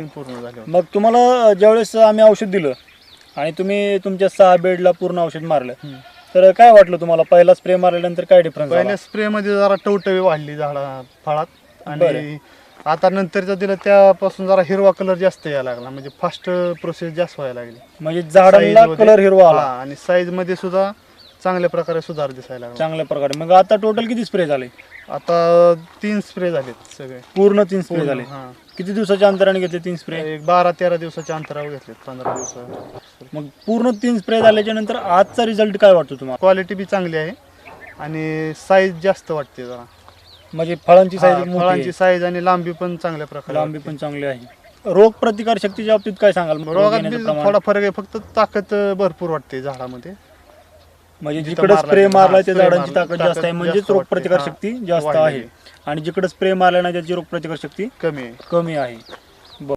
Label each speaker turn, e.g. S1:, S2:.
S1: पूर्ण झाले.
S2: मग तुम्हाला ज्यावेळेस आम्ही औषध दिलं आणि तुम्ही तुमच्या 6 बेडला पूर्ण औषध मारलं, तर काय वाटलं तुम्हाला? पहिला स्प्रे मारल्यानंतर काय डिफरन्स झाला?
S1: पहिल्या स्प्रे मध्ये जरा टवटवी वाढली झाडा फळात आणि आता नंतरचा दिलं त्यापासून जरा हिरवा कलर जास्त यायला लागला, म्हणजे फास्ट प्रोसेस जास्त व्हायला लागली.
S2: म्हणजे झाडाला कलर हिरवा आला
S1: आणि साईज मध्ये सुद्धा चांगल्या प्रकारे सुधार दिसायला लागला.
S2: चांगल्या प्रकारे. मग आता टोटल किती स्प्रे झाले?
S1: आता 3 स्प्रे झालेत सगळे
S2: पूर्ण 3 स्प्रे झाले.
S1: हा.
S2: किती दिवसाच्या अंतराने घेतले 3 स्प्रे?
S1: एक 12-13 दिवसाच्या अंतरावर घेतलेत, 15 दिवस.
S2: मग पूर्ण 3 स्प्रे झाल्याच्या नंतर आजचा रिझल्ट काय वाटतो तुम्हाला?
S1: क्वालिटी बी चांगली आहे आणि साईज जास्त वाटते जरा.
S2: म्हणजे फळांची साईज मोठी
S1: फळांची
S2: आहे,
S1: साईज आणि लांबी पण चांगल्या प्रकारे
S2: लांबी पण चांगली आहे. रोग प्रतिकार शक्तीच्या बाबतीत काय सांगाल?
S1: रोगात बी थोडा फरक आहे, फक्त ताकद भरपूर वाटते झाडामध्ये.
S2: म्हणजे
S1: जिथं
S2: जिकडे
S1: मारला
S2: स्प्रे
S1: तिथं,
S2: मारला
S1: हा,
S2: त्या
S1: स्प्रे
S2: झाडांची
S1: मारला,
S2: ताकद जास्त आहे,
S1: ताकद
S2: म्हणजेच
S1: जास्त
S2: रोग
S1: वाटते.
S2: प्रतिकार
S1: हा,
S2: शक्ती जास्त
S1: वाढलेली
S2: आहे. आणि जिकडे स्प्रे मारला नाही त्याची रोग प्रतिकार शक्ती
S1: कमी आहे.
S2: कमी आहे.